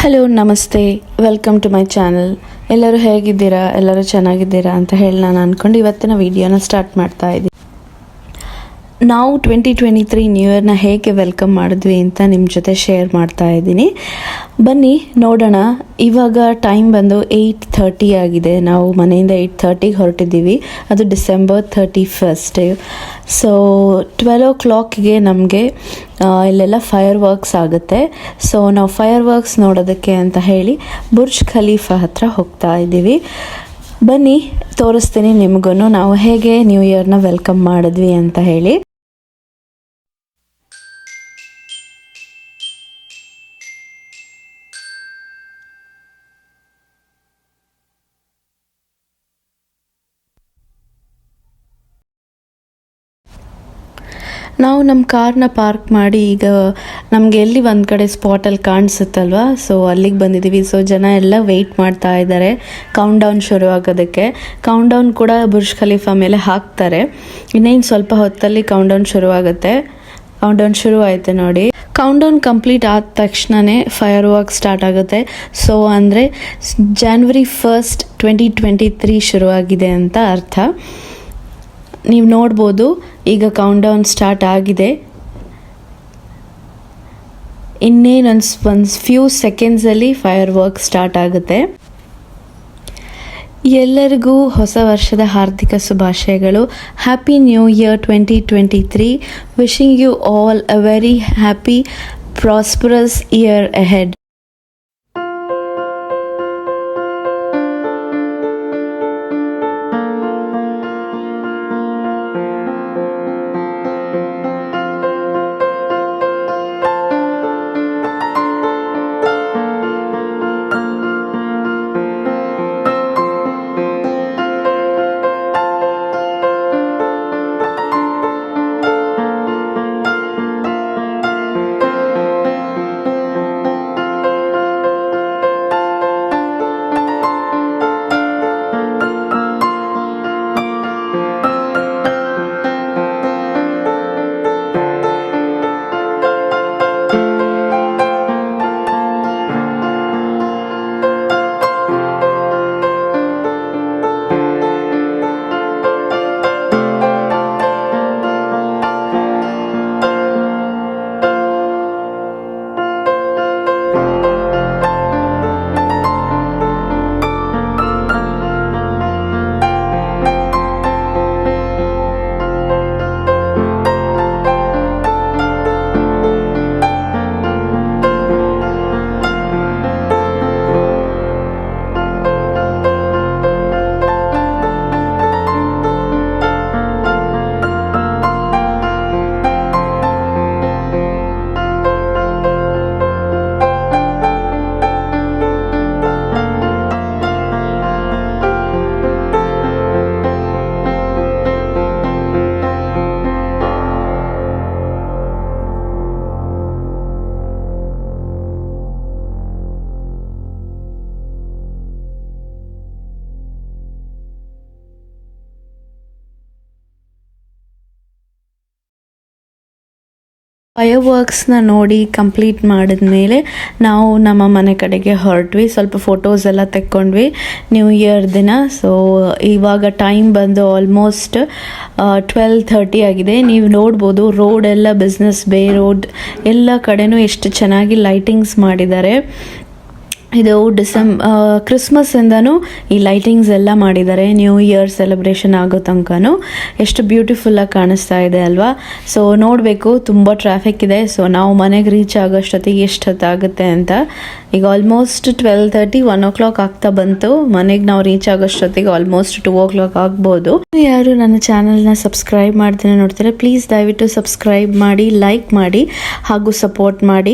Hello ನಮಸ್ತೆ, welcome to my channel. ಎಲ್ಲರೂ ಹೇಗಿದ್ದೀರಾ? ಎಲ್ಲರೂ ಚೆನ್ನಾಗಿದ್ದೀರಾ ಅಂತ ಹೇಳಿ ನಾನು ಅಂದ್ಕೊಂಡು ಇವತ್ತಿನ ವಿಡಿಯೋನ ಸ್ಟಾರ್ಟ್ ಮಾಡ್ತಾ ಇದ್ದೀನಿ. ನಾವು 2023 ನ್ಯೂ ಇಯರ್ನ ಹೇಗೆ ವೆಲ್ಕಮ್ ಮಾಡಿದ್ವಿ ಅಂತ ನಿಮ್ಮ ಜೊತೆ ಶೇರ್ ಮಾಡ್ತಾ ಇದ್ದೀನಿ. ಬನ್ನಿ ನೋಡೋಣ. ಇವಾಗ ಟೈಮ್ ಬಂದು 8:30 ಆಗಿದೆ. ನಾವು ಮನೆಯಿಂದ 8:30ಗೆ ಹೊರಟಿದ್ದೀವಿ. ಅದು ಡಿಸೆಂಬರ್ 31. ಸೊ 12 o'clockಗೆ ನಮಗೆ ಇಲ್ಲೆಲ್ಲ ಫೈರ್ ವರ್ಕ್ಸ್ ಆಗುತ್ತೆ. ಸೊ ನಾವು ಫೈರ್ ವರ್ಕ್ಸ್ ನೋಡೋದಕ್ಕೆ ಅಂತ ಹೇಳಿ ಬುರ್ಜ್ ಖಲೀಫಾ ಹತ್ರ ಹೋಗ್ತಾ ಇದ್ದೀವಿ. ಬನ್ನಿ ತೋರಿಸ್ತೀನಿ ನಿಮಗೂ ನಾವು ಹೇಗೆ ನ್ಯೂ ಇಯರ್ನ ವೆಲ್ಕಮ್ ಮಾಡಿದ್ವಿ ಅಂತ ಹೇಳಿ. ನಾವು ನಮ್ಮ ಕಾರ್ನ ಪಾರ್ಕ್ ಮಾಡಿ ಈಗ ನಮಗೆ ಎಲ್ಲಿ ಒಂದು ಕಡೆ ಸ್ಪಾಟಲ್ಲಿ ಕಾಣಿಸುತ್ತಲ್ವ, ಸೊ ಅಲ್ಲಿಗೆ ಬಂದಿದ್ದೀವಿ. ಸೊ ಜನ ಎಲ್ಲ ವೆಯ್ಟ್ ಮಾಡ್ತಾ ಇದ್ದಾರೆ ಕೌಂಟ್ ಡೌನ್ ಶುರು ಆಗೋದಕ್ಕೆ. ಕೌಂಟ್ ಡೌನ್ ಕೂಡ ಬುರ್ಜ್ ಖಲೀಫಾ ಮೇಲೆ ಹಾಕ್ತಾರೆ. ಇನ್ನೇನು ಸ್ವಲ್ಪ ಹೊತ್ತಲ್ಲಿ ಕೌಂಟ್ ಡೌನ್ ಶುರು ಆಗುತ್ತೆ. ಕೌಂಟ್ ಡೌನ್ ಶುರು ಆಯಿತು ನೋಡಿ. ಕೌಂಟ್ ಡೌನ್ ಕಂಪ್ಲೀಟ್ ಆದ ತಕ್ಷಣವೇ ಫೈರ್ ವರ್ಕ್ ಸ್ಟಾರ್ಟ್ ಆಗುತ್ತೆ. ಸೊ ಅಂದರೆ January 1, 2023 ಶುರುವಾಗಿದೆ ಅಂತ ಅರ್ಥ. ನೀವು ನೋಡ್ಬೋದು ಈಗ ಕೌಂಟ್ ಡೌನ್ ಸ್ಟಾರ್ಟ್ ಆಗಿದೆ. ಇನ್ನೇನೊಂದು ಫ್ಯೂ ಸೆಕೆಂಡ್ಸಲ್ಲಿ ಫೈರ್ ವರ್ಕ್ ಸ್ಟಾರ್ಟ್ ಆಗುತ್ತೆ. ಎಲ್ಲರಿಗೂ ಹೊಸ ವರ್ಷದ ಹಾರ್ದಿಕ ಶುಭಾಶಯಗಳು. Happy new year 2023. Wishing you all a very happy prosperous year ahead. ಫೈರ್ ವರ್ಕ್ಸ್ನ ನೋಡಿ ಕಂಪ್ಲೀಟ್ ಮಾಡಿದ್ಮೇಲೆ ನಾವು ನಮ್ಮ ಮನೆ ಕಡೆಗೆ ಹೊರಟ್ವಿ. ಸ್ವಲ್ಪ ಫೋಟೋಸ್ ಎಲ್ಲ ತೆಕ್ಕೊಂಡ್ವಿ ನ್ಯೂ ಇಯರ್ ದಿನ. ಸೊ ಇವಾಗ ಟೈಮ್ ಬಂದು ಆಲ್ಮೋಸ್ಟ್ 12:30 ಆಗಿದೆ. ನೀವು ನೋಡ್ಬೋದು ರೋಡ್ ಎಲ್ಲ ಬಿಸ್ನೆಸ್ ಬೇ ರೋಡ್ ಎಲ್ಲ ಕಡೆನೂ ಎಷ್ಟು ಚೆನ್ನಾಗಿ ಲೈಟಿಂಗ್ಸ್ ಮಾಡಿದ್ದಾರೆ. ಇದು ಕ್ರಿಸ್ಮಸ್ಸಿಂದನೂ ಈ ಲೈಟಿಂಗ್ಸ್ ಎಲ್ಲ ಮಾಡಿದ್ದಾರೆ. ನ್ಯೂ ಇಯರ್ ಸೆಲೆಬ್ರೇಷನ್ ಆಗೋ ತನಕನೂ ಎಷ್ಟು ಬ್ಯೂಟಿಫುಲ್ಲಾಗಿ ಕಾಣಿಸ್ತಾ ಇದೆ ಅಲ್ವಾ? ಸೊ ನೋಡಬೇಕು, ತುಂಬ ಟ್ರಾಫಿಕ್ ಇದೆ. ಸೊ ನಾವು ಮನೆಗೆ ರೀಚ್ ಆಗೋಷ್ಟೊತ್ತಿಗೆ ಎಷ್ಟು ಹೊತ್ತಾಗುತ್ತೆ ಅಂತ. ಈಗ ಆಲ್ಮೋಸ್ಟ್ 12:30, 1 o'clock ಆಗ್ತಾ ಬಂತು. ಮನೆಗೆ ನಾವು ರೀಚ್ ಆಗೋಷ್ಟೊತ್ತಿಗೆ ಆಲ್ಮೋಸ್ಟ್ 2 o'clock ಆಗ್ಬೋದು. ಯಾರು ನನ್ನ ಚಾನಲ್ನ ಸಬ್ಸ್ಕ್ರೈಬ್ ಮಾಡ್ತೀನಿ ನೋಡ್ತಾರೆ, ಪ್ಲೀಸ್ ದಯವಿಟ್ಟು ಸಬ್ಸ್ಕ್ರೈಬ್ ಮಾಡಿ, ಲೈಕ್ ಮಾಡಿ ಹಾಗೂ ಸಪೋರ್ಟ್ ಮಾಡಿ.